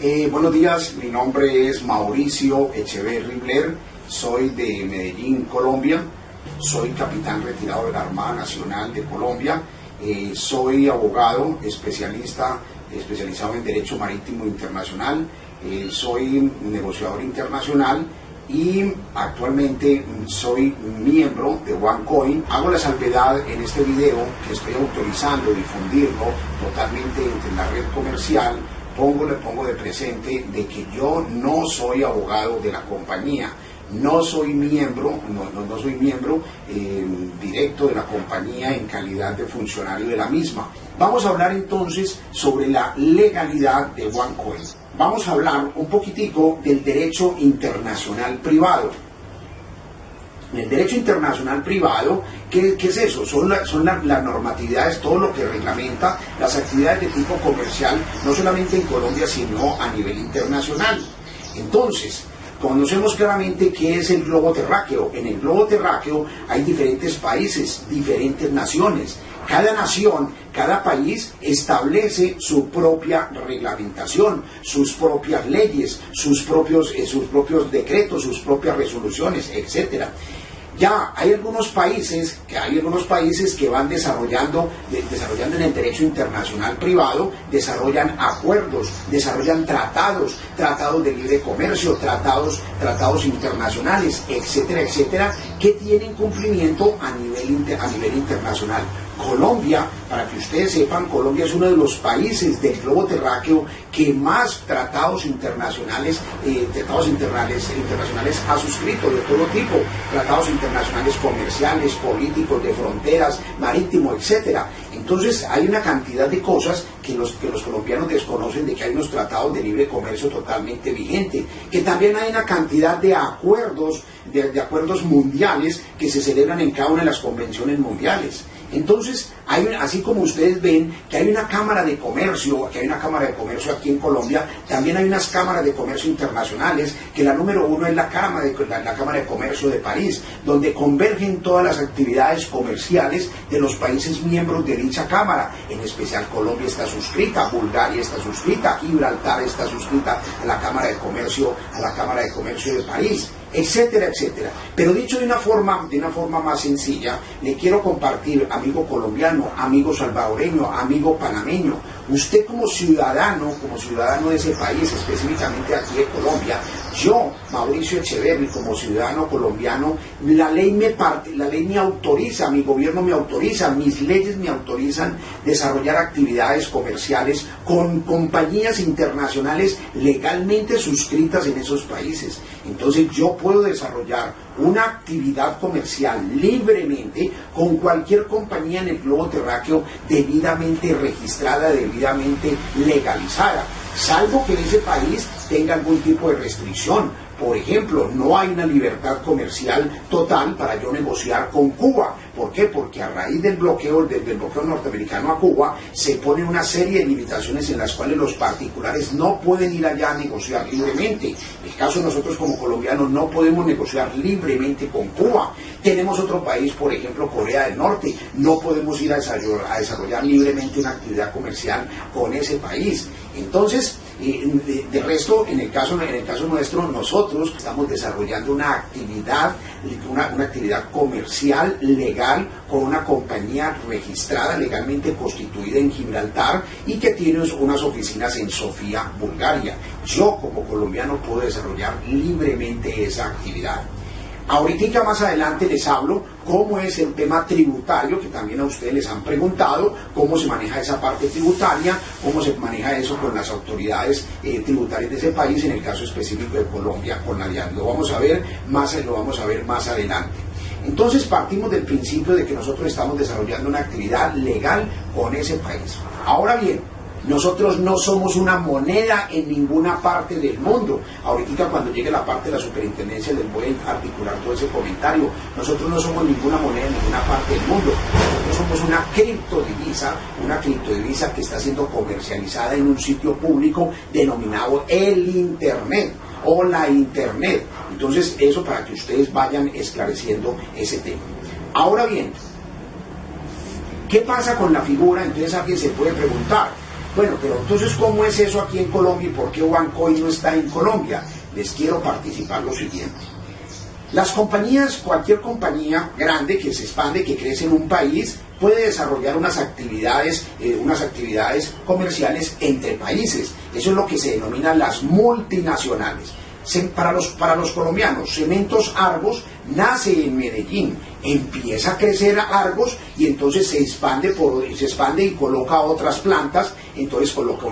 Buenos días, mi nombre es Mauricio Echeverri Blair, soy de Medellín, Colombia, soy capitán retirado de la Armada Nacional de Colombia, soy abogado especializado en Derecho Marítimo Internacional, soy negociador internacional y actualmente soy miembro de OneCoin. Hago la salvedad en este video que estoy autorizando difundirlo totalmente entre la red comercial. Le pongo de presente de que yo no soy abogado de la compañía, no soy miembro directo de la compañía en calidad de funcionario de la misma. Vamos a hablar entonces sobre la legalidad de OneCoin. Vamos a hablar un poquitico del derecho internacional privado. El derecho internacional privado, ¿qué es eso? Son las normatividades, todo lo que reglamenta las actividades de tipo comercial, no solamente en Colombia, sino a nivel internacional. Entonces, conocemos claramente qué es el globo terráqueo. En el globo terráqueo hay diferentes países, diferentes naciones. Cada nación, cada país establece su propia reglamentación, sus propias leyes, sus propios decretos, sus propias resoluciones, etc. Ya hay algunos países que van desarrollando en el derecho internacional privado, desarrollan acuerdos, desarrollan tratados de libre comercio, tratados internacionales, etcétera, etcétera, que tienen cumplimiento a nivel internacional. Colombia, para que ustedes sepan, Colombia es uno de los países del globo terráqueo que más tratados internacionales ha suscrito de todo tipo, tratados internacionales comerciales, políticos, de fronteras, marítimo, etcétera. Entonces hay una cantidad de cosas que los colombianos desconocen, de que hay unos tratados de libre comercio totalmente vigentes, que también hay una cantidad de acuerdos mundiales que se celebran en cada una de las convenciones mundiales. Entonces, así como ustedes ven que hay una cámara de comercio, aquí en Colombia, también hay unas cámaras de comercio internacionales, que la número uno es la Cámara de Comercio de París, donde convergen todas las actividades comerciales de los países miembros de dicha cámara. En especial Colombia está suscrita, Bulgaria está suscrita, Gibraltar está suscrita a la Cámara de Comercio de París, etcétera, etcétera. Pero dicho de una forma más sencilla, le quiero compartir, amigo colombiano, amigo salvadoreño, amigo panameño, usted como ciudadano de ese país, específicamente aquí de Colombia, yo, Mauricio Echeverri, como ciudadano colombiano, la ley me autoriza, mi gobierno me autoriza, mis leyes me autorizan desarrollar actividades comerciales con compañías internacionales legalmente suscritas en esos países. Entonces yo puedo desarrollar una actividad comercial libremente con cualquier compañía en el globo terráqueo debidamente registrada, debidamente legalizada, salvo que ese país tenga algún tipo de restricción. Por ejemplo, no hay una libertad comercial total para yo negociar con Cuba. ¿Por qué? Porque a raíz del bloqueo norteamericano a Cuba se ponen una serie de limitaciones en las cuales los particulares no pueden ir allá a negociar libremente. En el caso de nosotros como colombianos no podemos negociar libremente con Cuba. Tenemos otro país, por ejemplo Corea del Norte, no podemos ir a desarrollar libremente una actividad comercial con ese país. Entonces, de resto, en el caso nuestro, nosotros estamos desarrollando una actividad comercial legal con una compañía registrada, legalmente constituida en Gibraltar y que tiene unas oficinas en Sofía, Bulgaria. Yo como colombiano puedo desarrollar libremente esa actividad. Ahorita más adelante les hablo cómo es el tema tributario, que también a ustedes les han preguntado, cómo se maneja esa parte tributaria, cómo se maneja eso con las autoridades tributarias de ese país, en el caso específico de Colombia, con la DIAN. Lo vamos a ver más adelante. Entonces partimos del principio de que nosotros estamos desarrollando una actividad legal con ese país. Ahora bien, nosotros no somos una moneda en ninguna parte del mundo. Ahorita cuando llegue la parte de la superintendencia les voy a articular todo ese comentario. Nosotros no somos ninguna moneda en ninguna parte del mundo. Nosotros somos una criptodivisa que está siendo comercializada en un sitio público denominado el Internet o la Internet. Entonces eso para que ustedes vayan esclareciendo ese tema. Ahora bien, ¿qué pasa con la figura? Entonces alguien se puede preguntar, Bueno, pero entonces, ¿cómo es eso aquí en Colombia y por qué OneCoin no está en Colombia? Les quiero participar lo siguiente. Las compañías, cualquier compañía grande que se expande, que crece en un país, puede desarrollar unas actividades comerciales entre países. Eso es lo que se denomina las multinacionales. Para los colombianos, Cementos Argos nace en Medellín, empieza a crecer Argos y entonces se expande y coloca otras plantas. Entonces coloca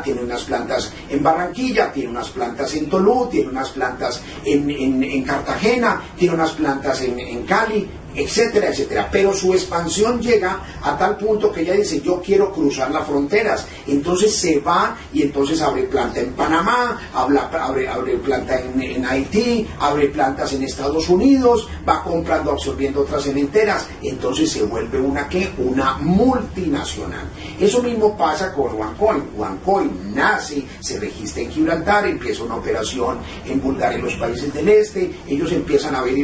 tiene unas plantas en Barranquilla, tiene unas plantas en Tolú, tiene unas plantas en Cartagena, tiene unas plantas en Cali, etcétera, etcétera. Pero su expansión llega a tal punto que ella dice, yo quiero cruzar las fronteras. Entonces se va y entonces abre planta en Panamá, abre planta en Haití, abre plantas en Estados Unidos, va comprando, absorbiendo otras cementeras. Entonces se vuelve una multinacional. Eso mismo pasa con OneCoin. OneCoin nace, se registra en Gibraltar, empieza una operación en Bulgaria, en los países del este. Ellos empiezan a ver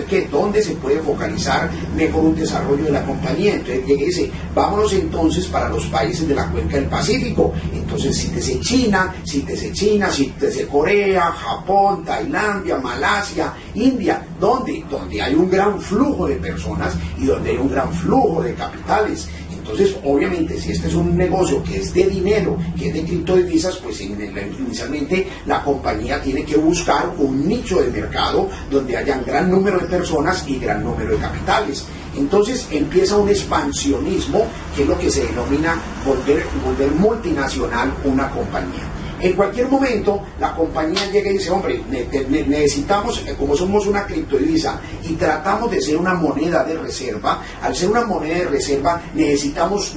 que dónde se puede focalizar mejor un desarrollo de la compañía. Entonces llega y dice, vámonos entonces para los países de la cuenca del Pacífico. Entonces cítese China, cítese Corea, Japón, Tailandia, Malasia, India, donde hay un gran flujo de personas y donde hay un gran flujo de capitales. Entonces, obviamente, si este es un negocio que es de dinero, que es de criptodivisas, pues inicialmente la compañía tiene que buscar un nicho de mercado donde haya un gran número de personas y gran número de capitales. Entonces empieza un expansionismo, que es lo que se denomina volver multinacional una compañía. En cualquier momento la compañía llega y dice, hombre, necesitamos, como somos una criptodivisa y tratamos de ser una moneda de reserva, al ser una moneda de reserva necesitamos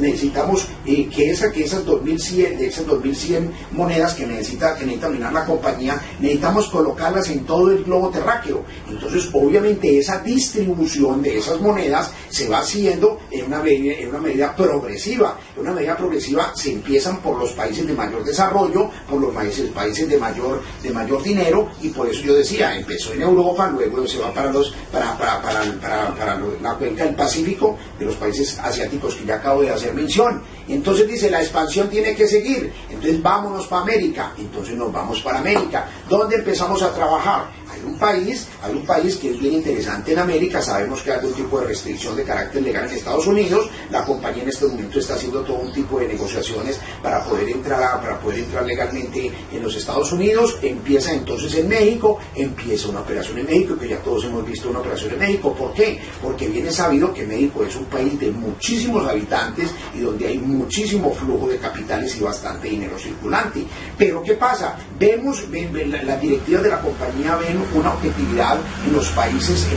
que esas 2100 monedas que necesita minar la compañía, necesitamos colocarlas en todo el globo terráqueo. Entonces obviamente esa distribución de esas monedas se va haciendo en una medida progresiva. En una medida progresiva se empiezan por los países de mayor desarrollo, por los países de mayor dinero, y por eso yo decía, empezó en Europa, luego se va para la cuenca del Pacífico, de los países asiáticos que ya acabo de hacer mención. Entonces dice, la expansión tiene que seguir, entonces vámonos para América. Entonces nos vamos para América. ¿Dónde empezamos a trabajar? Hay un país que es bien interesante en América. Sabemos que hay algún tipo de restricción de carácter legal en Estados Unidos. La compañía en este momento está haciendo todo un tipo de negociaciones para poder entrar legalmente en los Estados Unidos. Empieza entonces en México, empieza una operación en México, que ya todos hemos visto una operación en México. ¿Por qué? Porque bien es sabido que México es un país de muchísimos habitantes y donde hay muchísimo flujo de capitales y bastante dinero circulante. Pero ¿qué pasa? Las directivas de la compañía ven una objetividad en los países de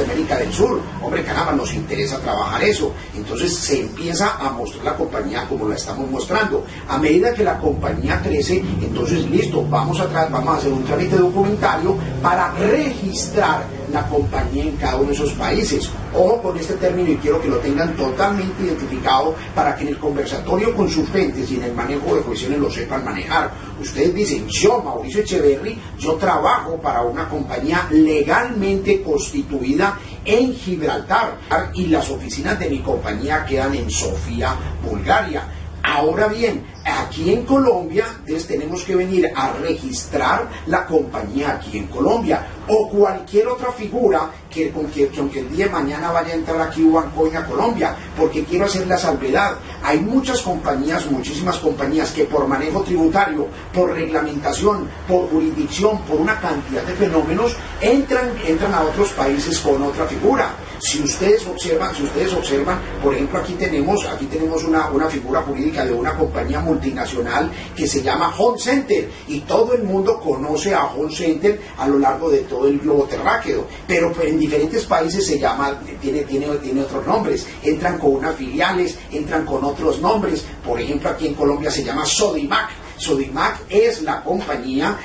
América del Sur. Hombre, caramba, nos interesa trabajar eso. Entonces se empieza a mostrar la compañía como la estamos mostrando. A medida que la compañía crece, entonces listo, vamos a hacer un trámite documentario para registrar la compañía en cada uno de esos países. Ojo con este término y quiero que lo tengan totalmente identificado para que en el conversatorio con sus gentes y en el manejo de cuestiones lo sepan manejar. Ustedes dicen, yo, Mauricio Echeverry, yo trabajo para una compañía legalmente constituida en Gibraltar y las oficinas de mi compañía quedan en Sofía, Bulgaria. Ahora bien, aquí en Colombia tenemos que venir a registrar la compañía aquí en Colombia, o cualquier otra figura que aunque el día de mañana vaya a entrar aquí OneCoin a Colombia, porque quiero hacer la salvedad. Hay muchísimas compañías que por manejo tributario, por reglamentación, por jurisdicción, por una cantidad de fenómenos, entran a otros países con otra figura. Si ustedes observan, por ejemplo, aquí tenemos una figura jurídica de una compañía multinacional que se llama Home Center, y todo el mundo conoce a Home Center a lo largo de todo el globo terráqueo, pero en diferentes países tiene otros nombres, entran con unas filiales, entran con otros nombres. Por ejemplo, aquí en Colombia se llama Sodimac. Sodimac es la compañía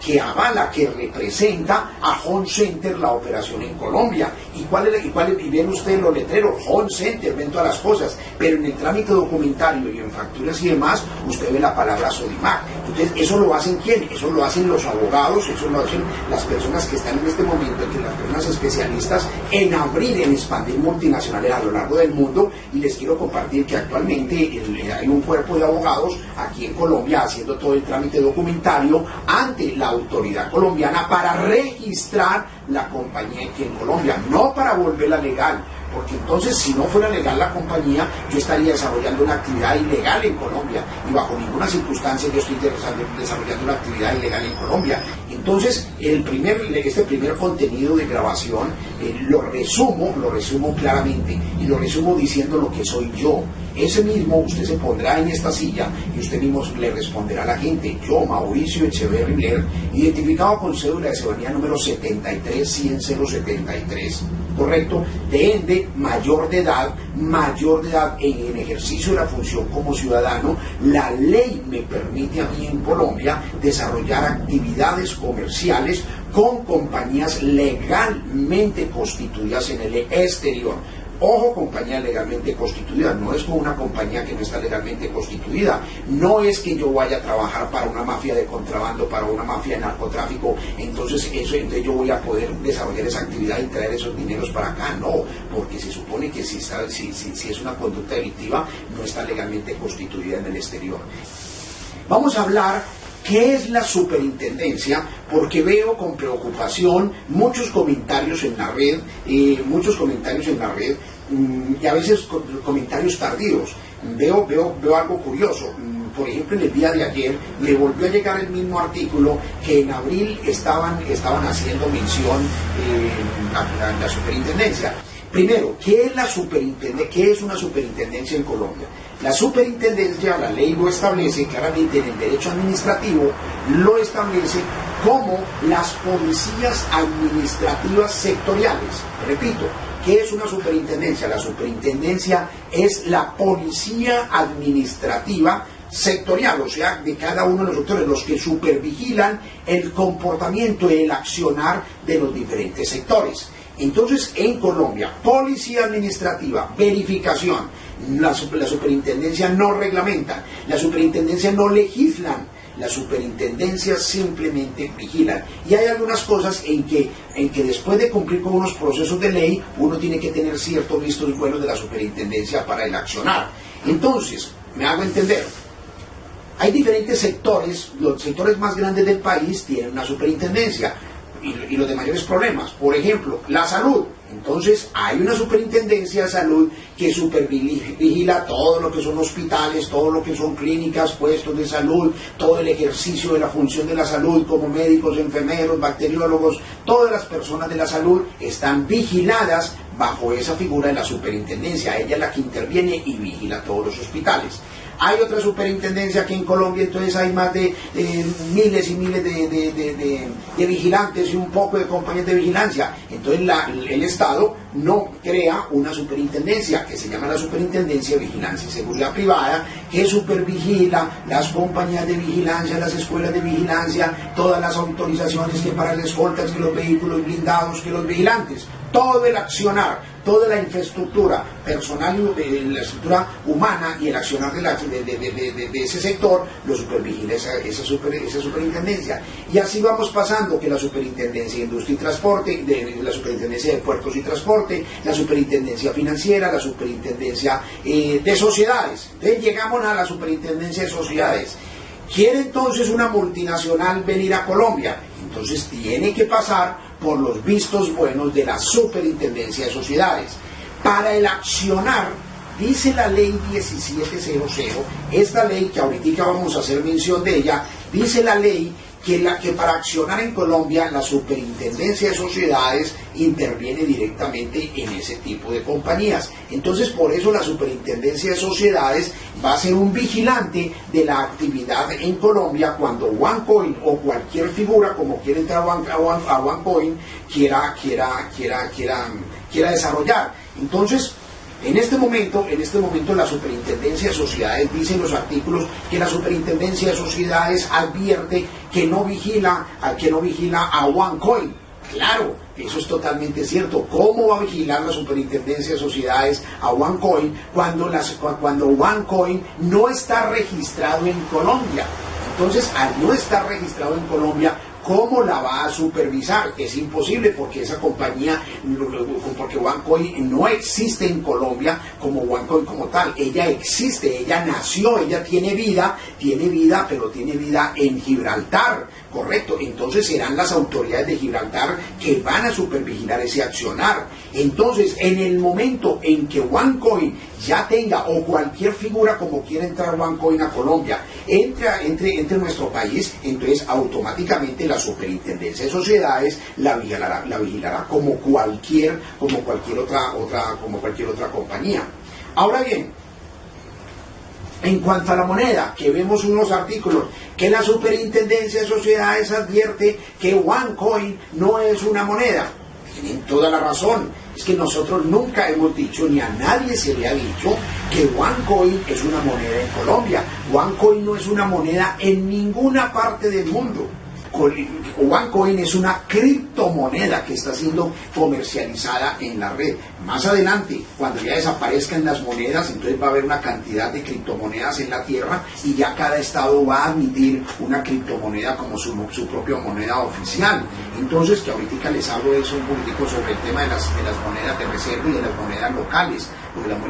que avala, que representa a Home Center la operación en Colombia. ¿Y y ven ustedes los letreros? Home Center, ven todas las cosas, pero en el trámite documentario y en facturas y demás, usted ve la palabra Sodimac. Entonces, ¿eso lo hacen quién? Eso lo hacen los abogados, eso lo hacen las personas que están en este momento, que las personas especialistas en abrir, en expandir multinacionales a lo largo del mundo. Y les quiero compartir que actualmente hay un cuerpo de abogados aquí en Colombia haciendo todo el trámite documentario ante la autoridad colombiana para registrar la compañía aquí en Colombia, no para volverla legal, porque entonces si no fuera legal la compañía, yo estaría desarrollando una actividad ilegal en Colombia, y bajo ninguna circunstancia yo estoy desarrollando una actividad ilegal en Colombia. Entonces, este primer contenido de grabación lo resumo claramente, y lo resumo diciendo lo que soy yo. Ese mismo usted se pondrá en esta silla y usted mismo le responderá a la gente. Yo, Mauricio Echeverri Ler, identificado con cédula de ciudadanía número 73-100-073, correcto, de ende mayor de edad en ejercicio de la función como ciudadano. La ley me permite a mí en Colombia desarrollar actividades comerciales con compañías legalmente constituidas en el exterior. Ojo, compañía legalmente constituida, no es con una compañía que no está legalmente constituida. No es que yo vaya a trabajar para una mafia de contrabando, para una mafia de narcotráfico, entonces yo voy a poder desarrollar esa actividad y traer esos dineros para acá. No, porque se supone que si es una conducta delictiva, no está legalmente constituida en el exterior. Vamos a hablar ¿qué es la superintendencia? Porque veo con preocupación muchos comentarios en la red, y a veces comentarios tardíos. Veo algo curioso. Por ejemplo, en el día de ayer me volvió a llegar el mismo artículo que en abril estaban haciendo mención a la superintendencia. Primero, ¿qué es una superintendencia en Colombia? La superintendencia, la ley lo establece claramente en el derecho administrativo, lo establece como las policías administrativas sectoriales. Repito, ¿qué es una superintendencia? La superintendencia es la policía administrativa sectorial, o sea, de cada uno de los sectores, los que supervigilan el comportamiento y el accionar de los diferentes sectores. Entonces, en Colombia, policía administrativa, verificación, la superintendencia no reglamenta, la superintendencia no legislan, la superintendencia simplemente vigilan. Y hay algunas cosas en que después de cumplir con unos procesos de ley, uno tiene que tener ciertos vistos buenos de la superintendencia para el accionar. Entonces, me hago entender, hay diferentes sectores, los sectores más grandes del país tienen una superintendencia, y los de mayores problemas. Por ejemplo, la salud. Entonces hay una superintendencia de salud que supervigila todo lo que son hospitales, todo lo que son clínicas, puestos de salud, todo el ejercicio de la función de la salud como médicos, enfermeros, bacteriólogos. Todas las personas de la salud están vigiladas bajo esa figura de la superintendencia. Ella es la que interviene y vigila todos los hospitales. Hay otra superintendencia aquí en Colombia, entonces hay más de miles y miles de vigilantes y un poco de compañías de vigilancia. Entonces el Estado no crea una superintendencia que se llama la Superintendencia de Vigilancia y Seguridad Privada, que supervigila las compañías de vigilancia, las escuelas de vigilancia, todas las autorizaciones que para las escoltas, que los vehículos blindados, que los vigilantes, todo el accionar, toda la infraestructura personal, la estructura humana y el accionar de ese sector, lo supervigila esa superintendencia. Y así vamos pasando, que la superintendencia de Industria y Transporte, la superintendencia de Puertos y Transporte, la superintendencia financiera, la superintendencia de sociedades. Entonces llegamos a la superintendencia de sociedades. ¿Quiere entonces una multinacional venir a Colombia? Entonces tiene que pasar por los vistos buenos de la superintendencia de sociedades. Para el accionar, dice la ley 1700, esta ley que ahorita vamos a hacer mención de ella, dice la ley que para accionar en Colombia la superintendencia de sociedades interviene directamente en ese tipo de compañías. Entonces, por eso la superintendencia de sociedades va a ser un vigilante de la actividad en Colombia cuando OneCoin o cualquier figura, como quiere entrar a OneCoin, quiera desarrollar. Entonces, En este momento la Superintendencia de Sociedades, dicen los artículos, que la Superintendencia de Sociedades advierte que no vigila a OneCoin. Claro, eso es totalmente cierto. ¿Cómo va a vigilar la Superintendencia de Sociedades a OneCoin cuando OneCoin no está registrado en Colombia? Entonces, al no estar registrado en Colombia, ¿cómo la va a supervisar? Es imposible, porque esa compañía, porque OneCoin no existe en Colombia como OneCoin como tal. Ella existe, ella nació, ella tiene vida, pero tiene vida en Gibraltar, ¿correcto? Entonces serán las autoridades de Gibraltar que van a supervigilar ese accionar. Entonces, en el momento en que OneCoin ya tenga, o cualquier figura como quiera entrar OneCoin a Colombia, entre nuestro país, entonces automáticamente la Superintendencia de Sociedades la vigilará como cualquier otra compañía. Ahora bien, en cuanto a la moneda, que vemos unos artículos que la Superintendencia de Sociedades advierte que OneCoin no es una moneda. Tienen toda la razón. Es que nosotros nunca hemos dicho, ni a nadie se le ha dicho, que OneCoin es una moneda en Colombia. OneCoin no es una moneda en ninguna parte del mundo. OneCoin es una criptomoneda que está siendo comercializada en la red. Más adelante, cuando ya desaparezcan las monedas, entonces va a haber una cantidad de criptomonedas en la tierra y ya cada estado va a admitir una criptomoneda como su propia moneda oficial. Entonces, que ahorita les hablo de eso un poquitico sobre el tema de las monedas de reserva y de las monedas locales,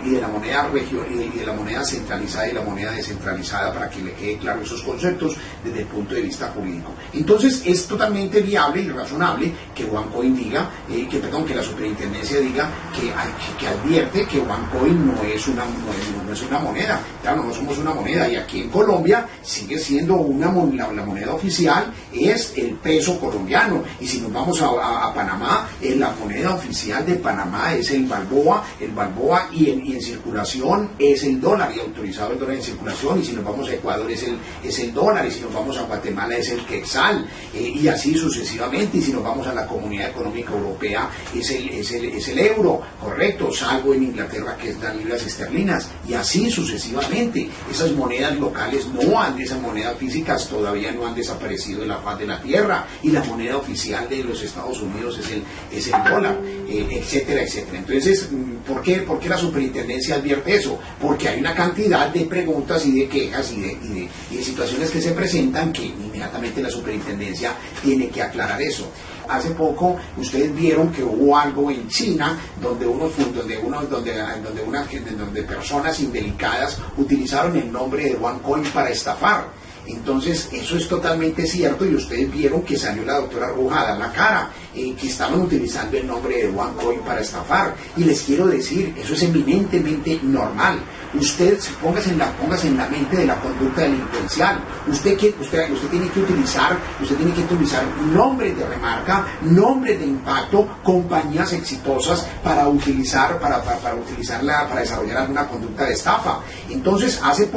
y de la moneda regional, y de la moneda centralizada y la moneda descentralizada, para que le quede claro esos conceptos desde el punto de vista jurídico. Entonces, es totalmente viable y razonable que OneCoin diga, que la Superintendencia diga que advierte que OneCoin no es una moneda. Claro, no somos una moneda, y aquí en Colombia sigue siendo la moneda oficial es el peso colombiano, y si nos vamos a Panamá, la moneda oficial de Panamá es el balboa, y en circulación es el dólar, y autorizado el dólar en circulación, y si nos vamos a Ecuador es el dólar, y si nos vamos a Guatemala es el quetzal, y así sucesivamente, y si nos vamos a la Comunidad Económica Europea es el euro, correcto, salvo en Inglaterra que es las libras esterlinas, y así sucesivamente. Esas monedas locales esas monedas físicas todavía no han desaparecido de la faz de la tierra, y la moneda oficial de los Estados Unidos es el dólar, etcétera, etcétera. Entonces, ¿por qué la Superintendencia advierte eso? Porque hay una cantidad de preguntas y de quejas y de situaciones que se presentan que inmediatamente la Superintendencia tiene que aclarar eso. Hace poco ustedes vieron que hubo algo en China donde personas indelicadas utilizaron el nombre de OneCoin para estafar. Entonces, eso es totalmente cierto, y ustedes vieron que salió la doctora Rujada a la cara, que estaban utilizando el nombre de OneCoin para estafar. Y les quiero decir, eso es eminentemente normal. Usted póngase en la mente de la conducta delincuencial. Usted tiene que utilizar nombres de remarca, nombres de impacto, compañías exitosas para desarrollar alguna conducta de estafa. Entonces, hace un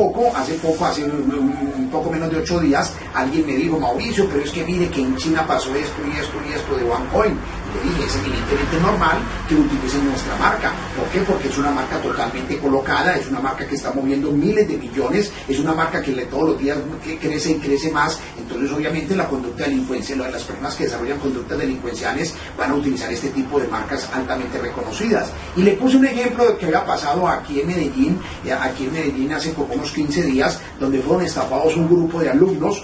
poco menos de 8 días, alguien me dijo: Mauricio, pero es que mire que en China pasó esto y esto de OneCoin. Y le dije: es evidentemente normal que utilicen nuestra marca. ¿Por qué? Porque es una marca totalmente colocada, es una marca que está moviendo miles de millones, es una marca que todos los días crece y crece más. Entonces, obviamente, la conducta delincuencial, las personas que desarrollan conductas delincuenciales van a utilizar este tipo de marcas altamente reconocidas. Y le puse un ejemplo de que había pasado aquí en Medellín hace como unos 15 días, donde fueron estafados un grupo de alumnos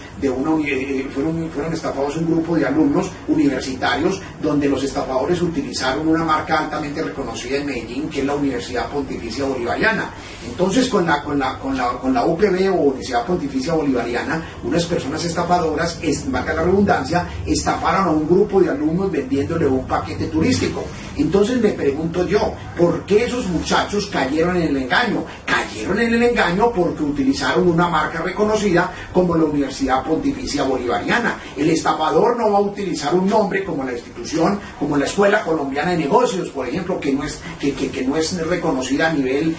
fueron estafados un grupo de alumnos universitarios, donde los estafadores utilizaron una marca altamente reconocida en Medellín, que es la Universidad Pontificia Bolivariana. Entonces, con la UPB, o Universidad Pontificia Bolivariana, unas personas estafadoras, marca la redundancia, estafaron a un grupo de alumnos vendiéndole un paquete turístico. Entonces me pregunto yo, ¿por qué esos muchachos cayeron en el engaño? Cayeron en el engaño porque utilizaron una marca reconocida como la Universidad Pontificia Bolivariana. El estafador no va a utilizar un nombre como la institución como la Escuela Colombiana de Negocios, por ejemplo, que no es reconocida a nivel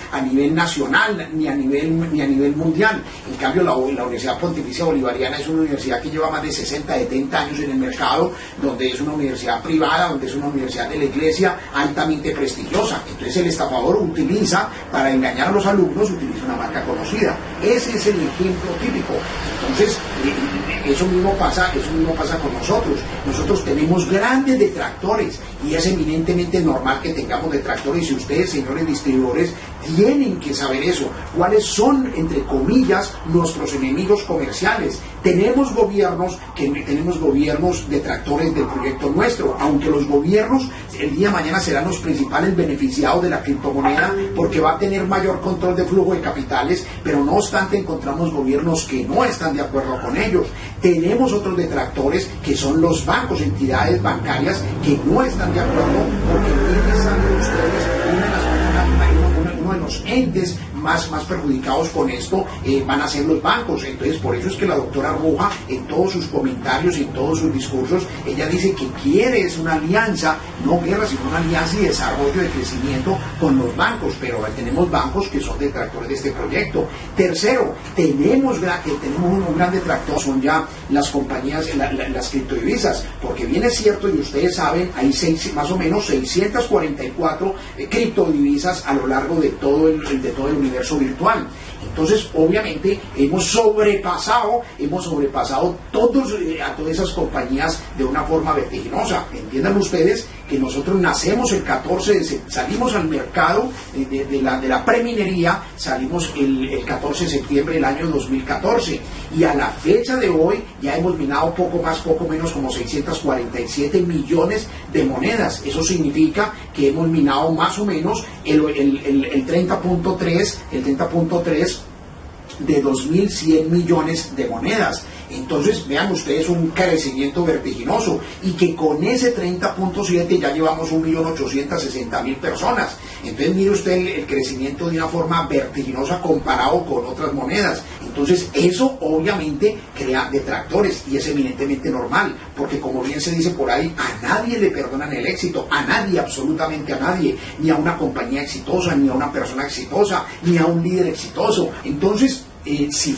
nacional ni a nivel mundial. En cambio, la Universidad Pontificia Bolivariana es una universidad que lleva más de 60, 70 años en el mercado, donde es una universidad privada, donde es una universidad de la Iglesia altamente prestigiosa. Entonces el estafador utiliza, para engañar a los alumnos, utiliza una marca conocida. Ese es el ejemplo típico. Entonces, eso mismo pasa con nosotros. Nosotros tenemos grandes detractores y es eminentemente normal que tengamos detractores, y ustedes, señores distribuidores, tienen que saber eso. ¿Cuáles son, entre comillas, nuestros enemigos comerciales? Tenemos gobiernos detractores del proyecto nuestro, aunque los gobiernos el día de mañana serán los principales beneficiados de la criptomoneda porque va a tener mayor control de flujo de capitales, pero no obstante encontramos gobiernos que no están de acuerdo con ellos. Tenemos otros detractores que son los bancos, entidades bancarias que no están de acuerdo, porque tienen, saben ustedes, uno de los entes más perjudicados con esto van a ser los bancos. Entonces, por eso es que la doctora Roja, en todos sus comentarios, en todos sus discursos, ella dice que quiere es una alianza, no guerra, sino una alianza y desarrollo de crecimiento con los bancos, pero tenemos bancos que son detractores de este proyecto. Tercero, tenemos un gran detractor, son ya las compañías, las criptodivisas, porque bien es cierto, y ustedes saben, hay más o menos 644 criptodivisas a lo largo de todo el universo virtual. Entonces, obviamente, hemos sobrepasado a todas esas compañías de una forma vertiginosa. Entiendan ustedes que nosotros nacemos el 14 salimos al mercado de la preminería, salimos el 14 de septiembre del año 2014, y a la fecha de hoy ya hemos minado poco menos como 647 millones de monedas. Eso significa que hemos minado más o menos el 30.3 de 2.100 millones de monedas. Entonces, vean ustedes, un crecimiento vertiginoso, y que con ese 30.7 ya llevamos 1.860.000 personas. Entonces, mire usted el crecimiento de una forma vertiginosa comparado con otras monedas. Entonces, eso obviamente crea detractores, y es eminentemente normal, porque como bien se dice por ahí, a nadie le perdonan el éxito, a nadie, absolutamente a nadie, ni a una compañía exitosa, ni a una persona exitosa, ni a un líder exitoso. Entonces, si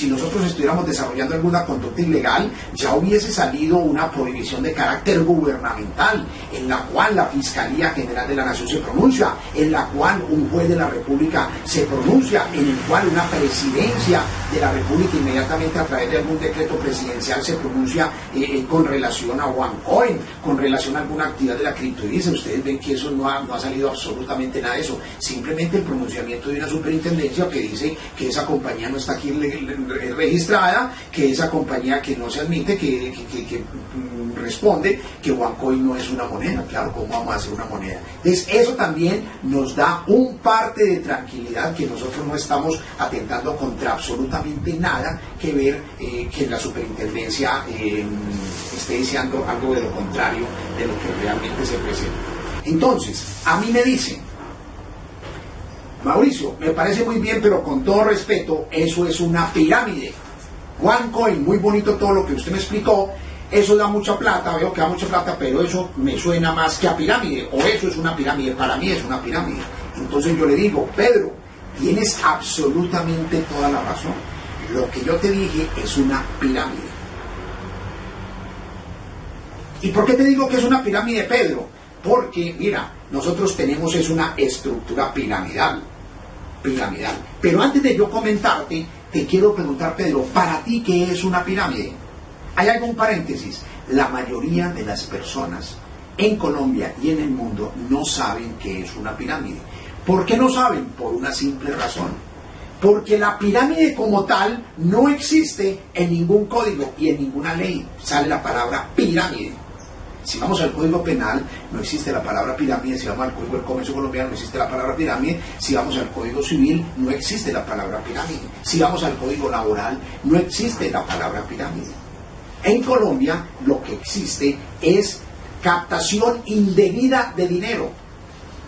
nosotros estuviéramos desarrollando alguna conducta ilegal, ya hubiese salido una prohibición de carácter gubernamental, en la cual la Fiscalía General de la Nación se pronuncia, en la cual un juez de la República se pronuncia, en el cual una presidencia de la República inmediatamente a través de algún decreto presidencial se pronuncia con relación a OneCoin, con relación a alguna actividad de la criptodivisa. Ustedes ven que eso no ha salido absolutamente nada de eso, simplemente el pronunciamiento de una superintendencia que dice que esa compañía no está aquí registrada, que esa compañía que no se admite, que responde que OneCoin no es una moneda. Claro, ¿cómo vamos a hacer una moneda? Entonces, eso también nos da un parte de tranquilidad, que nosotros no estamos atentando contra absolutamente nada que ver, que la superintendencia esté diciendo algo de lo contrario de lo que realmente se presenta. Entonces, a mí me dicen: Mauricio, me parece muy bien, pero con todo respeto, eso es una pirámide. OneCoin, muy bonito todo lo que usted me explicó, eso da mucha plata, veo que da mucha plata, pero eso me suena más que a pirámide, o eso es una pirámide, para mí es una pirámide. Entonces yo le digo: Pedro, tienes absolutamente toda la razón. Lo que yo te dije es una pirámide. ¿Y por qué te digo que es una pirámide, Pedro? Porque, mira, nosotros tenemos una estructura piramidal. Pero antes de yo comentarte, te quiero preguntar, Pedro, para ti, ¿qué es una pirámide? Hay algún paréntesis. La mayoría de las personas en Colombia y en el mundo no saben qué es una pirámide. ¿Por qué no saben? Por una simple razón. Porque la pirámide como tal no existe en ningún código y en ninguna ley. Sale la palabra pirámide. Si vamos al Código Penal, no existe la palabra pirámide. Si vamos al Código del Comercio Colombiano, no existe la palabra pirámide. Si vamos al Código Civil, no existe la palabra pirámide. Si vamos al Código Laboral, no existe la palabra pirámide. En Colombia, lo que existe es captación indebida de dinero.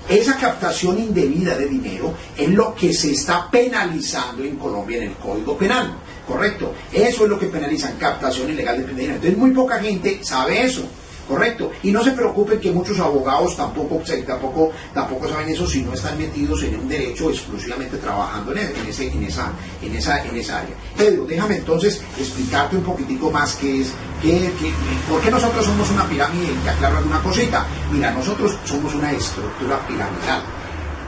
Esa captación indebida de dinero es lo que se está penalizando en Colombia en el Código Penal. ¿Correcto? Eso es lo que penalizan, captación ilegal de dinero. Entonces, muy poca gente sabe eso. Correcto. Y no se preocupen que muchos abogados tampoco saben eso si no están metidos en un derecho exclusivamente trabajando en esa área. Pedro, déjame entonces explicarte un poquitico más por qué nosotros somos una pirámide y te aclaro alguna cosita. Mira, nosotros somos una estructura piramidal.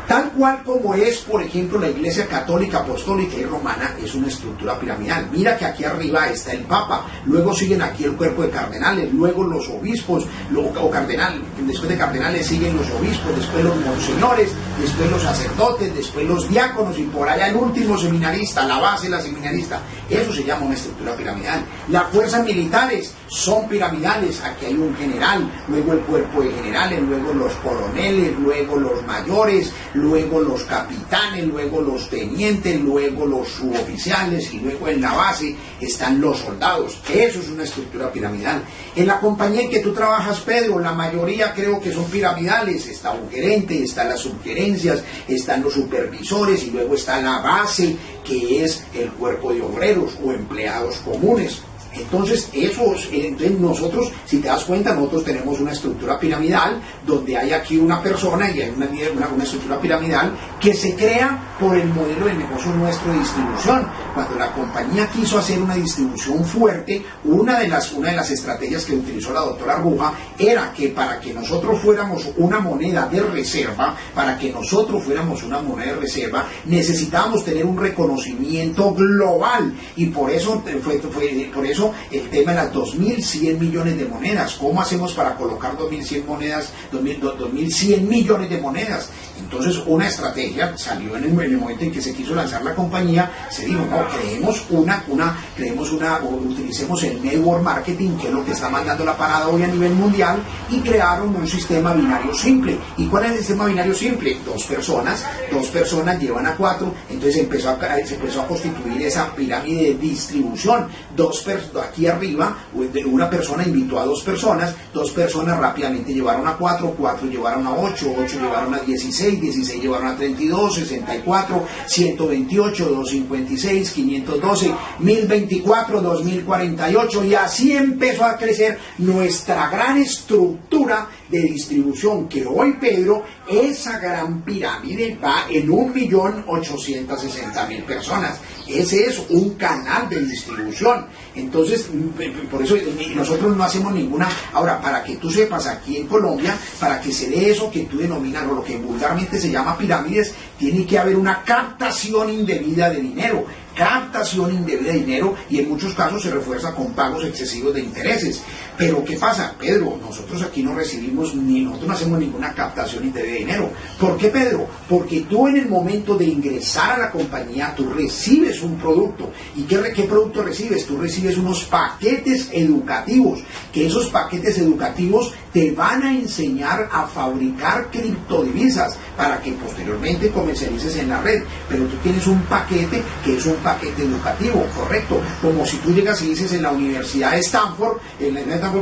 Tal cual como es, por ejemplo, la Iglesia Católica, Apostólica y Romana, es una estructura piramidal. Mira que aquí arriba está el Papa, luego siguen aquí el cuerpo de cardenales, luego los obispos, después de cardenales siguen los obispos, después los monseñores, después los sacerdotes, después los diáconos y por allá el último seminarista, la base de la seminarista. Eso se llama una estructura piramidal. Las fuerzas militares son piramidales. Aquí hay un general, luego el cuerpo de generales, luego los coroneles, luego los mayores, luego los capitanes, luego los tenientes, luego los suboficiales y luego en la base están los soldados. Eso es una estructura piramidal. En la compañía en que tú trabajas, Pedro, la mayoría creo que son piramidales. Está un gerente, están las subgerencias, están los supervisores y luego está la base, que es el cuerpo de obreros o empleados comunes. Entonces, nosotros, si te das cuenta, nosotros tenemos una estructura piramidal donde hay aquí una persona y hay una estructura piramidal que se crea por el modelo de negocio nuestro de distribución. Cuando la compañía quiso hacer una distribución fuerte, una de las estrategias que utilizó la doctora Ruja era que para que nosotros fuéramos una moneda de reserva, necesitábamos tener un reconocimiento global y por eso el tema de las 2.100 millones de monedas. ¿Cómo hacemos para colocar 2.100 millones de monedas? Entonces una estrategia salió en el momento en que se quiso lanzar la compañía. Se dijo, no, utilicemos el network marketing, que es lo que está mandando la parada hoy a nivel mundial, y crearon un sistema binario simple. ¿Y cuál es el sistema binario simple? Dos personas llevan a 4, entonces se empezó a constituir esa pirámide de distribución. Aquí arriba, una persona invitó a dos personas rápidamente llevaron a 4 llevaron a 8 llevaron a 16 llevaron a 32, 64, 128, 256, 512, 1024, 2048 y así empezó a crecer nuestra gran estructura de distribución, que hoy, Pedro, esa gran pirámide va en 1.860.000 personas. Ese es un canal de distribución. Entonces, por eso nosotros no hacemos ninguna... Ahora, para que tú sepas, aquí en Colombia, para que se dé eso que tú denominas, o lo que vulgarmente se llama pirámides, tiene que haber una captación indebida de dinero. Y en muchos casos se refuerza con pagos excesivos de intereses. Pero ¿qué pasa, Pedro? Nosotros aquí no hacemos ninguna captación indebida de dinero. ¿Por qué, Pedro? Porque tú en el momento de ingresar a la compañía, tú recibes un producto. ¿Y qué producto recibes? Tú recibes unos paquetes educativos, que esos paquetes educativos te van a enseñar a fabricar criptodivisas para que posteriormente comercialices en la red. Pero tú tienes un paquete que es un paquete educativo, ¿correcto? Como si tú llegas y dices en la Universidad de Stanford,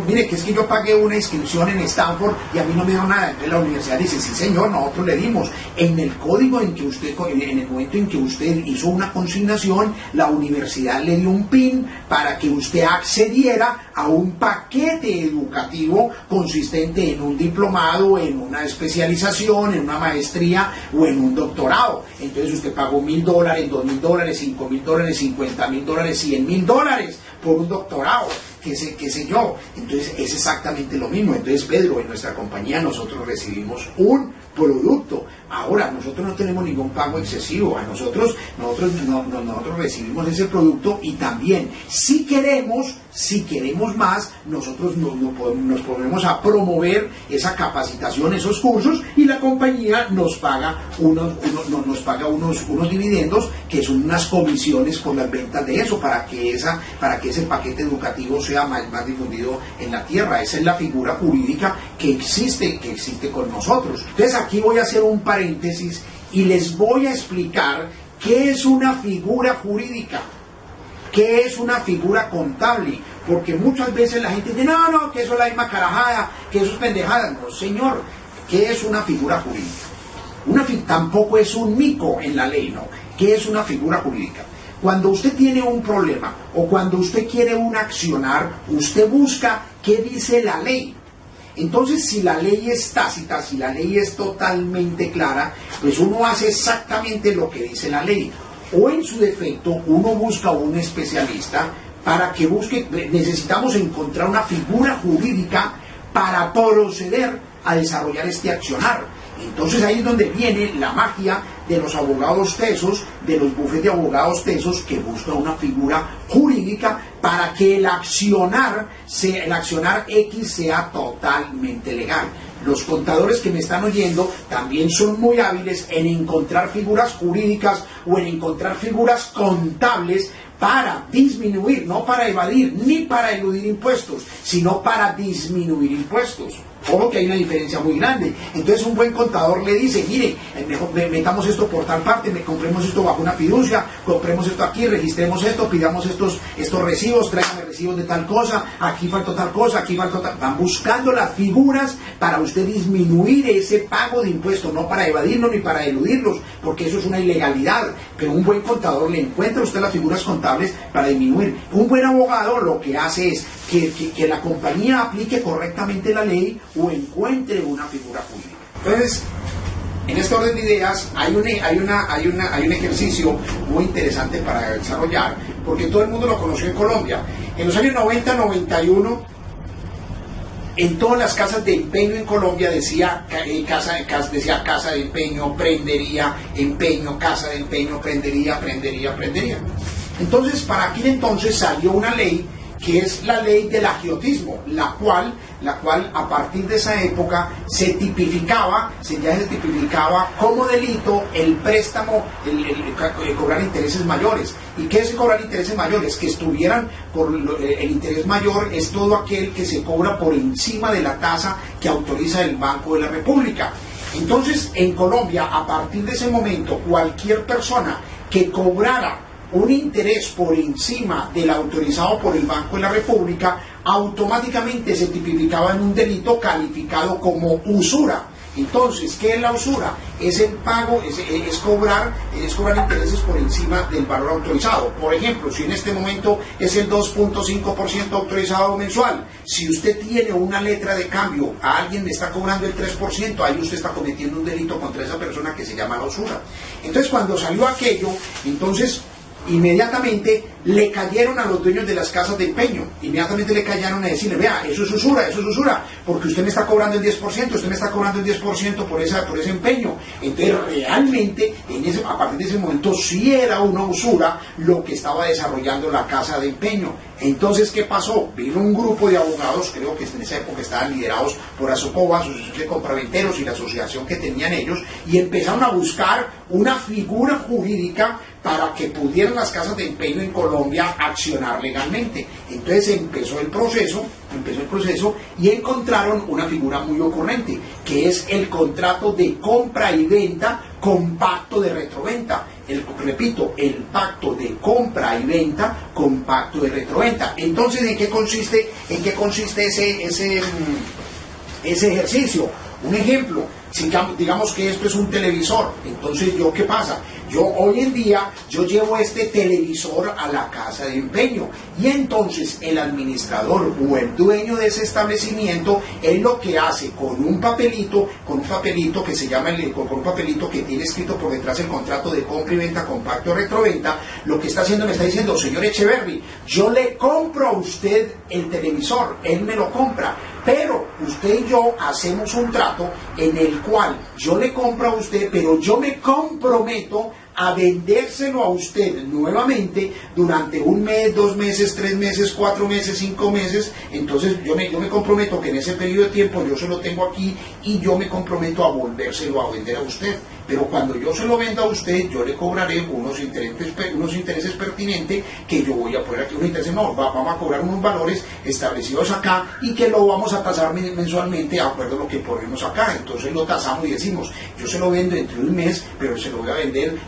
mire, que es que yo pagué una inscripción en Stanford y a mí no me dio nada. Entonces la universidad dice, sí señor, nosotros le dimos. En el código en el momento en que usted hizo una consignación, la universidad le dio un PIN para que usted accediera a un paquete educativo consistente en un diplomado, en una especialización, en una maestría o en un doctorado. Entonces usted pagó $1.000, $2.000, $5.000, $50.000, $100.000 por un doctorado, qué sé yo. Entonces es exactamente lo mismo. Entonces, Pedro, en nuestra compañía nosotros recibimos un producto. Ahora, nosotros no tenemos ningún pago excesivo. Nosotros recibimos ese producto y también, si queremos más, nosotros nos ponemos a promover esa capacitación, esos cursos, y la compañía nos paga unos dividendos, que son unas comisiones por las ventas de eso, para que ese paquete educativo sea más difundido en la tierra. Esa es la figura jurídica que existe con nosotros. Entonces aquí voy a hacer un paréntesis y les voy a explicar qué es una figura jurídica, qué es una figura contable, porque muchas veces la gente dice, no, que eso es la misma carajada, que eso es pendejada. No, señor, ¿qué es una figura jurídica? Tampoco es un mico en la ley, no. ¿Qué es una figura jurídica? Cuando usted tiene un problema o cuando usted quiere un accionar, usted busca qué dice la ley. Entonces, si la ley es tácita, si la ley es totalmente clara, pues uno hace exactamente lo que dice la ley. O en su defecto, uno busca un especialista para que busque, necesitamos encontrar una figura jurídica para proceder a desarrollar este accionar. Entonces ahí es donde viene la magia de los abogados tesos, de los bufetes de abogados tesos, que buscan una figura jurídica para que el accionar X sea totalmente legal. Los contadores que me están oyendo también son muy hábiles en encontrar figuras jurídicas o en encontrar figuras contables para disminuir, no para evadir ni para eludir impuestos, sino para disminuir impuestos. Ojo que hay una diferencia muy grande. Entonces un buen contador le dice, mire, mejor metamos esto por tal parte, compremos esto bajo una fiducia, compremos esto aquí, registremos esto, pidamos estos recibos, tráigame recibos de tal cosa, aquí faltó tal cosa, aquí faltó tal... Van buscando las figuras para usted disminuir ese pago de impuestos, no para evadirlos ni para eludirlos, porque eso es una ilegalidad. Pero un buen contador le encuentra a usted las figuras contables para disminuir. Un buen abogado lo que hace es que la compañía aplique correctamente la ley o encuentre una figura jurídica. Entonces, en este orden de ideas hay un ejercicio muy interesante para desarrollar, porque todo el mundo lo conoció en Colombia. En los años 90, 91, en todas las casas de empeño en Colombia decía casa de empeño, prendería, empeño, casa de empeño, prendería. Entonces, para aquel entonces salió una ley que es la ley del agiotismo, la cual a partir de esa época ya se tipificaba como delito el préstamo, el cobrar intereses mayores. ¿Y qué es cobrar intereses mayores? Que estuvieran el interés mayor es todo aquel que se cobra por encima de la tasa que autoriza el Banco de la República. Entonces, en Colombia, a partir de ese momento, cualquier persona que cobrara un interés por encima del autorizado por el Banco de la República, automáticamente se tipificaba en un delito calificado como usura. Entonces, ¿qué es la usura? Es el pago, es cobrar intereses por encima del valor autorizado. Por ejemplo, si en este momento es el 2.5% autorizado mensual, si usted tiene una letra de cambio, a alguien le está cobrando el 3%, ahí usted está cometiendo un delito contra esa persona que se llama la usura. Entonces, cuando salió aquello, entonces inmediatamente le cayeron a los dueños de las casas de empeño, inmediatamente le cayeron a decirle, vea, eso es usura, porque usted me está cobrando el 10%, por ese empeño. Entonces realmente, a partir de ese momento sí era una usura lo que estaba desarrollando la casa de empeño. Entonces, ¿qué pasó? Vino un grupo de abogados, creo que en esa época estaban liderados por Asocoba, Asociación de Compraventeros y la asociación que tenían ellos, y empezaron a buscar una figura jurídica para que pudieran las casas de empeño en Colombia accionar legalmente. Entonces empezó el proceso y encontraron una figura muy ocurrente, que es el contrato de compra y venta con pacto de retroventa. Repito, el pacto de compra y venta con pacto de retroventa. Entonces, ¿en qué consiste ese ejercicio? Un ejemplo, si digamos que esto es un televisor, entonces ¿qué pasa? Hoy en día llevo este televisor a la casa de empeño y entonces el administrador o el dueño de ese establecimiento, él lo que hace con un papelito que se llama con un papelito que tiene escrito por detrás el contrato de compra y venta con pacto de retroventa, lo que está haciendo, me está diciendo, señor Echeverry, yo le compro a usted el televisor, él me lo compra, pero usted y yo hacemos un trato en el cual yo le compro a usted, pero yo me comprometo a vendérselo a usted nuevamente durante 1 mes, 2 meses, 3 meses, 4 meses, 5 meses. Entonces yo me comprometo que en ese periodo de tiempo yo se lo tengo aquí y yo me comprometo a volvérselo a vender a usted. Pero cuando yo se lo venda a usted, yo le cobraré unos intereses pertinentes que yo voy a poner aquí. Vamos a cobrar unos valores establecidos acá y que lo vamos a tasar mensualmente de acuerdo a lo que ponemos acá. Entonces lo tasamos y decimos, yo se lo vendo dentro de 1 mes, pero se lo voy a vender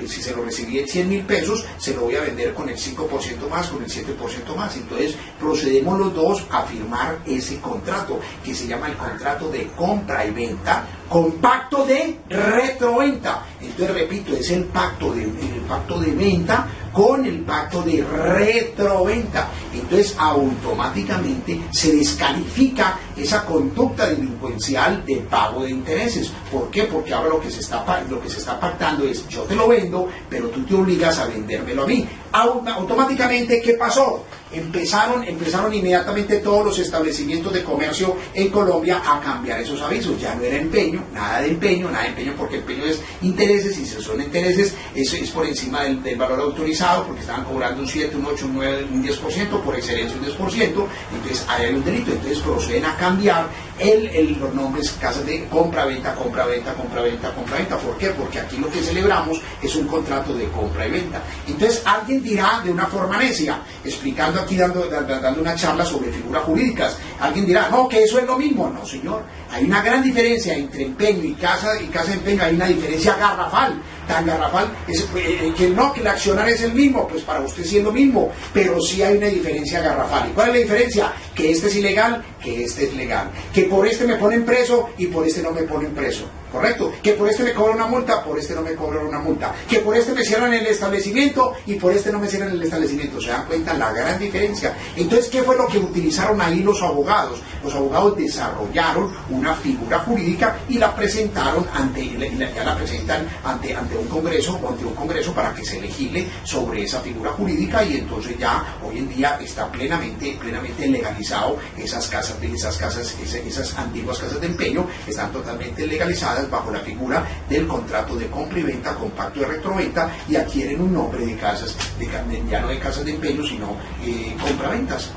si se lo recibí en 100.000 pesos, se lo voy a vender con el 5% más, con el 7% más. Entonces procedemos los dos a firmar ese contrato, que se llama el contrato de compra y venta con pacto de retroventa. Entonces, repito, es el pacto de venta con el pacto de retroventa. Entonces, automáticamente se descalifica esa conducta delincuencial de pago de intereses. ¿Por qué? Porque ahora lo que se está pactando es: yo te lo vendo, pero tú te obligas a vendérmelo a mí. Automáticamente, ¿qué pasó? Empezaron inmediatamente todos los establecimientos de comercio en Colombia a cambiar esos avisos. Ya no era empeño, nada de empeño, porque empeño es intereses, y si son intereses, eso es por encima del valor autorizado, porque estaban cobrando un 7, un 8, un 9, un 10%, por excelencia un 10%, entonces ahí hay un delito. Entonces proceden a cambiar los nombres: casas de compra-venta, compra-venta, compra-venta, compra-venta. ¿Por qué? Porque aquí lo que celebramos es un contrato de compra y venta. Entonces alguien dirá de una forma necia, explicando aquí, dando una charla sobre figuras jurídicas, alguien dirá: no, que eso es lo mismo. No, señor, hay una gran diferencia entre empeño y casa de empeño. Hay una diferencia garrafal, tan garrafal, que el accionar es el mismo. Pues para usted sí es lo mismo, pero sí hay una diferencia garrafal. ¿Y cuál es la diferencia? Que este es ilegal, que este es legal, que por este me ponen preso y por este no me ponen preso, ¿correcto? Que por este me cobran una multa, por este no me cobran una multa, que por este me cierran el establecimiento y por este no me cierran el establecimiento. ¿Se dan cuenta la gran diferencia? Entonces, ¿qué fue lo que utilizaron ahí los abogados? Los abogados desarrollaron una figura jurídica y la presentaron ante un congreso para que se legisle sobre esa figura jurídica, y entonces ya hoy en día está plenamente legalizado. Esas antiguas casas de empeño están totalmente legalizadas bajo la figura del contrato de compra y venta, compacto de retroventa, y adquieren un nombre de casas, ya no de casas de empeño, sino compraventas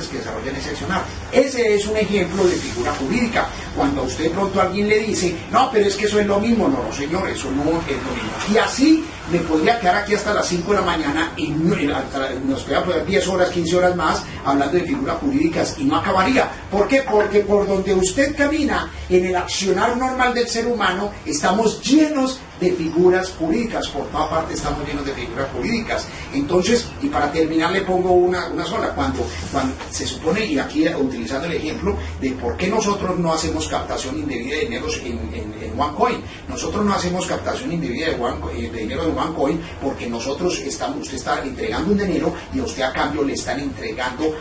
que desarrollan ese accionar. Ese es un ejemplo de figura jurídica. Cuando a usted pronto alguien le dice: no, pero es que eso es lo mismo. No, señor, eso no es lo mismo. Y así me podría quedar aquí hasta las 5 de la mañana y nos queda 10 horas, 15 horas más hablando de figuras jurídicas y no acabaría. ¿Por qué? Porque por donde usted camina en el accionar normal del ser humano estamos llenos de figuras jurídicas. Por toda parte estamos llenos de figuras jurídicas. Entonces, y para terminar le pongo una sola. Cuando se supone, y aquí utilizando el ejemplo de por qué nosotros no hacemos captación indebida de dinero en OneCoin. Nosotros no hacemos captación indebida de dinero en OneCoin porque usted está entregando un dinero y a usted a cambio le están entregando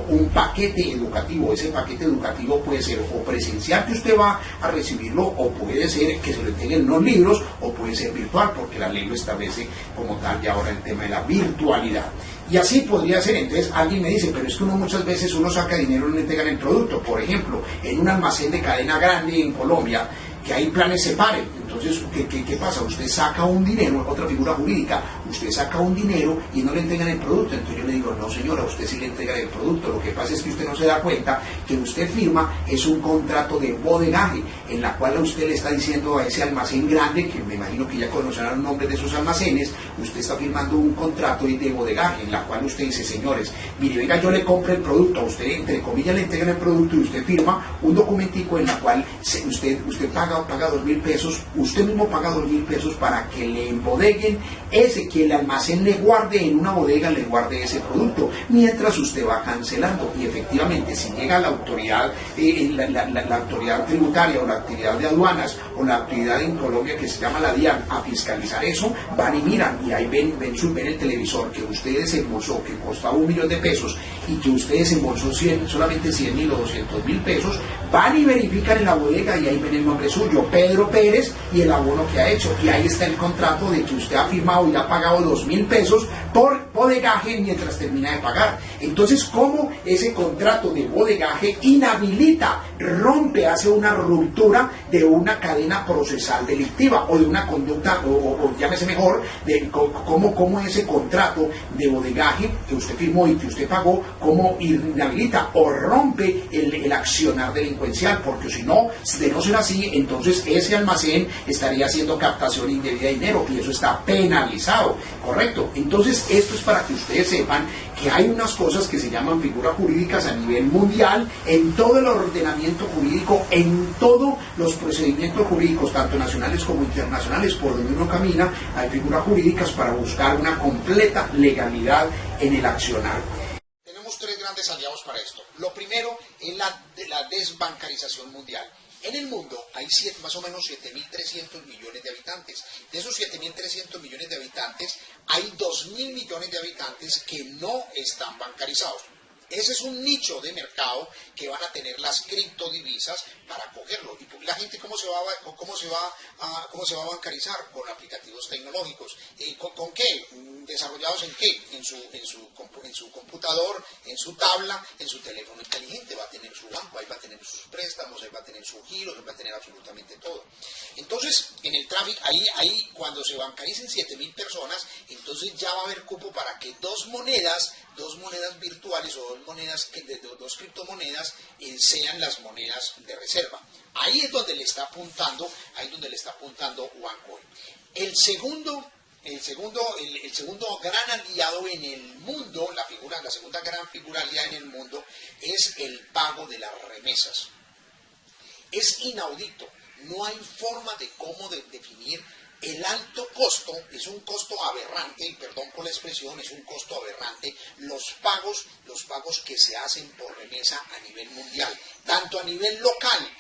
un paquete educativo. Ese paquete educativo puede ser o presencial, que usted va a recibirlo, o puede ser que se lo entreguen unos libros, o puede ser virtual, porque la ley lo establece como tal ya ahora el tema de la virtualidad. Y así podría ser. Entonces alguien me dice: pero es que muchas veces uno saca dinero y no le entregan el producto. Por ejemplo, en un almacén de cadena grande en Colombia, que hay planes SEPARE. Entonces, ¿qué pasa? Usted saca un dinero, otra figura jurídica, usted saca un dinero y no le entregan el producto. Entonces yo le digo: no, señora, usted sí le entrega el producto. Lo que pasa es que usted no se da cuenta que usted firma es un contrato de bodegaje, en la cual usted le está diciendo a ese almacén grande, que me imagino que ya conocerán el nombre de esos almacenes, usted está firmando un contrato de bodegaje, en la cual usted dice: señores, mire, venga, yo le compro el producto, a usted, entre comillas, le entregan el producto, y usted firma un documentico en la cual usted paga 2.000 pesos, usted mismo paga 2.000 pesos para que le embodeguen que el almacén le guarde en una bodega, le guarde ese producto, mientras usted va cancelando. Y efectivamente, si llega la autoridad, la autoridad tributaria, o la actividad de aduanas, o la actividad en Colombia que se llama la DIAN, a fiscalizar eso, van y miran, y ahí ven el televisor que usted desembolsó, que costaba 1 millón de pesos, y que usted desembolsó solamente 100.000 o 200.000 pesos, van y verifican en la bodega, y ahí ven el nombre suyo, Pedro Pérez, y el abono que ha hecho, y ahí está el contrato de que usted ha firmado y ha pagado 2.000 pesos por bodegaje mientras termina de pagar. Entonces, ¿cómo ese contrato de bodegaje inhabilita, rompe, hace una ruptura de una cadena procesal delictiva, o de una conducta, o llámese mejor, de cómo ese contrato de bodegaje que usted firmó y que usted pagó, cómo inhabilita o rompe el accionar delincuencial? Porque si no, de no ser así, entonces ese almacén estaría haciendo captación indebida de dinero, y eso está penalizado, ¿correcto? Entonces, esto es para que ustedes sepan que hay unas cosas que se llaman figuras jurídicas a nivel mundial, en todo el ordenamiento jurídico, en todos los procedimientos jurídicos, tanto nacionales como internacionales, por donde uno camina, hay figuras jurídicas para buscar una completa legalidad en el accionar. Tenemos 3 grandes aliados para esto. Lo primero es la desbancarización mundial. En el mundo hay más o menos 7.300 millones de habitantes. De esos 7.300 millones de habitantes, hay 2.000 millones de habitantes que no están bancarizados. Ese es un nicho de mercado que van a tener las criptodivisas para cogerlo. ¿Y la gente cómo se va a bancarizar? Con aplicativos tecnológicos. ¿Con qué? ¿Desarrollados en qué? En su computador, en su tabla, en su teléfono inteligente. Va a tener su banco, ahí va a tener sus préstamos, ahí va a tener su giro, ahí va a tener absolutamente todo. Entonces, en el tráfico, ahí cuando se bancaricen 7.000 personas, entonces ya va a haber cupo para que dos monedas virtuales o dos criptomonedas sean las monedas de reserva. Ahí es donde le está apuntando, OneCoin. El segundo gran aliado en el mundo, la segunda gran figura aliada en el mundo es el pago de las remesas. Es inaudito, no hay forma de cómo definir el alto costo, es un costo aberrante, y perdón por la expresión, es un costo aberrante, los pagos que se hacen por remesa a nivel mundial, tanto a nivel local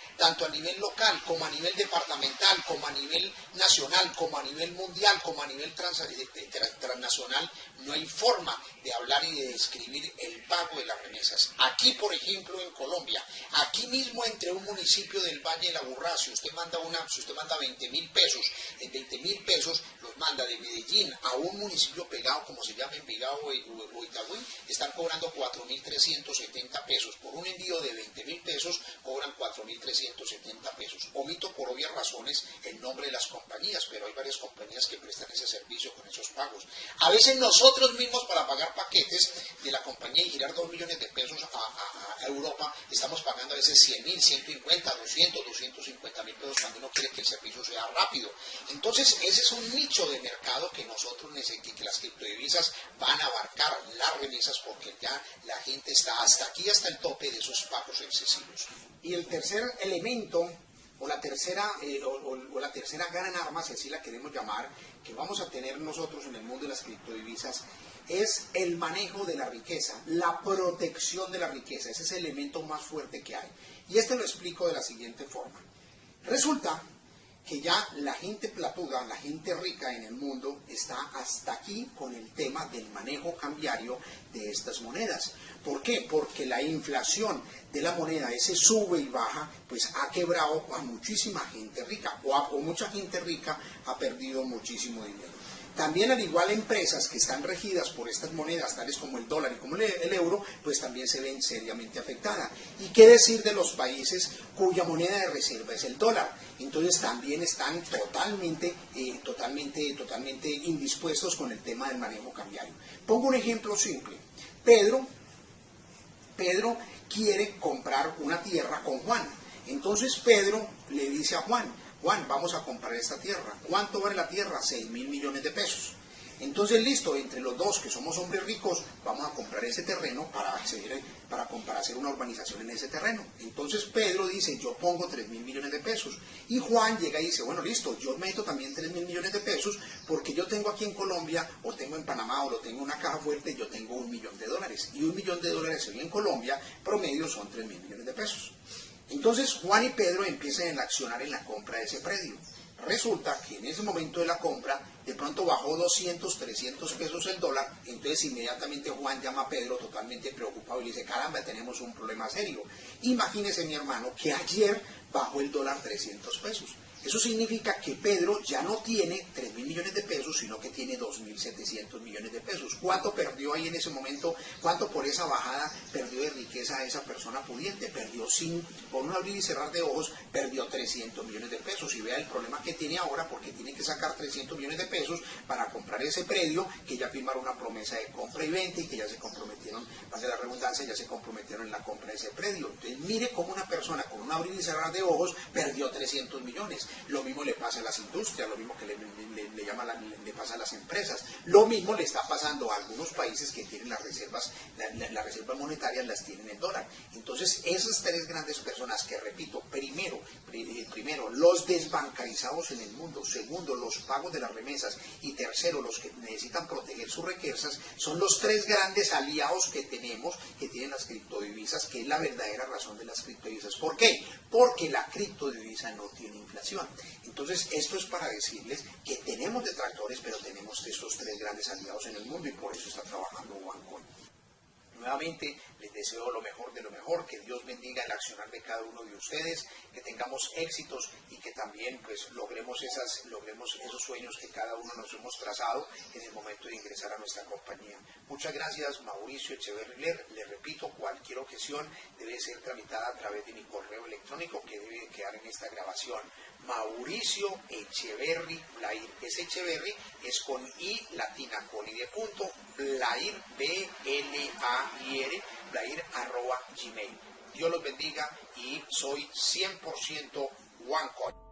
como a nivel departamental, como a nivel nacional, como a nivel mundial, como a nivel transnacional. No hay forma de hablar y de describir el pago de las remesas. Aquí, por ejemplo, en Colombia, aquí mismo entre un municipio del Valle de Aburrá, si usted manda 20.000 pesos, en 20.000 pesos los manda de Medellín a un municipio pegado, como se llama Envigado o Itagüí, están cobrando 4.370 pesos. Por un envío de 20.000 pesos cobran 4.370 pesos. Omito por obvias razones el nombre de las compañías, pero hay varias compañías que prestan ese servicio con esos pagos. A veces nosotros mismos, para pagar paquetes de la compañía y girar 2 millones de pesos a Europa, estamos pagando a veces 100.000, 150, 200, 250.000 pesos cuando uno quiere que el servicio sea rápido. Entonces, ese es un nicho de mercado que nosotros necesitamos, que las criptodivisas van a abarcar las remesas, porque ya la gente está hasta el tope de esos pagos excesivos. Y el tercer elemento, o la tercera gran arma, si así la queremos llamar, que vamos a tener nosotros en el mundo de las criptodivisas, es el manejo de la riqueza, la protección de la riqueza. Ese es el elemento más fuerte que hay. Y lo explico de la siguiente forma. Resulta que ya la gente platuda, la gente rica en el mundo, está hasta aquí con el tema del manejo cambiario de estas monedas. ¿Por qué? Porque la inflación de la moneda, ese sube y baja, pues ha quebrado a muchísima gente rica, o mucha gente rica ha perdido muchísimo dinero. También, al igual, empresas que están regidas por estas monedas, tales como el dólar y como el euro, pues también se ven seriamente afectadas. ¿Y qué decir de los países cuya moneda de reserva es el dólar? Entonces también están totalmente indispuestos con el tema del manejo cambiario. Pongo un ejemplo simple. Pedro quiere comprar una tierra con Juan. Entonces Pedro le dice a Juan, vamos a comprar esta tierra. ¿Cuánto vale la tierra? 6.000 millones de pesos. Entonces, listo, entre los dos, que somos hombres ricos, vamos a comprar ese terreno para hacer una urbanización en ese terreno. Entonces Pedro dice, yo pongo 3.000 millones de pesos. Y Juan llega y dice, bueno, listo, yo meto también 3.000 millones de pesos, porque yo tengo aquí en Colombia, o tengo en Panamá, o lo tengo en una caja fuerte, yo tengo $1 millón. Y $1 millón hoy en Colombia, promedio, son 3.000 millones de pesos. Entonces Juan y Pedro empiezan a accionar en la compra de ese predio. Resulta que en ese momento de la compra, de pronto bajó 200, 300 pesos el dólar. Entonces inmediatamente Juan llama a Pedro totalmente preocupado y le dice, caramba, tenemos un problema serio. Imagínese, mi hermano, que ayer bajó el dólar 300 pesos. Eso significa que Pedro ya no tiene 3.000 millones de pesos, sino que tiene 2.700 millones de pesos. ¿Cuánto perdió ahí en ese momento? ¿Cuánto por esa bajada perdió de riqueza a esa persona pudiente? Perdió, por un abrir y cerrar de ojos, perdió 300 millones de pesos. Y vea el problema que tiene ahora, porque tiene que sacar 300 millones de pesos para comprar ese predio, que ya firmaron una promesa de compra y venta y que ya se comprometieron, para la redundancia, ya se comprometieron en la compra de ese predio. Entonces mire cómo una persona con un abrir y cerrar de ojos perdió 300 millones. Lo mismo le pasa a las industrias, lo mismo que le pasa a las empresas. Lo mismo le está pasando a algunos países que tienen las reservas monetarias las tienen en dólar. Entonces, esas tres grandes personas que, repito, primero, los desbancarizados en el mundo, segundo, los pagos de las remesas, y tercero, los que necesitan proteger sus riquezas, son los tres grandes aliados que tenemos, que tienen las criptodivisas, que es la verdadera razón de las criptodivisas. ¿Por qué? Porque la criptodivisa no tiene inflación. Entonces, esto es para decirles que tenemos detractores, pero tenemos estos tres grandes aliados en el mundo, y por eso está trabajando OneCoin. Nuevamente les deseo lo mejor de lo mejor, que Dios bendiga el accionar de cada uno de ustedes, que tengamos éxitos y que también pues logremos esos sueños que cada uno nos hemos trazado en el momento de ingresar a nuestra compañía. Muchas gracias, Mauricio Echeverry Ler. Les repito, cualquier objeción debe ser tramitada a través de mi correo electrónico que debe quedar en esta grabación. Mauricio Echeverry Blair. Ese Echeverry es con I latina, con I de punto, Blair, B-L-A-I-R, Blair @gmail. Dios los bendiga y soy 100% OneCoin.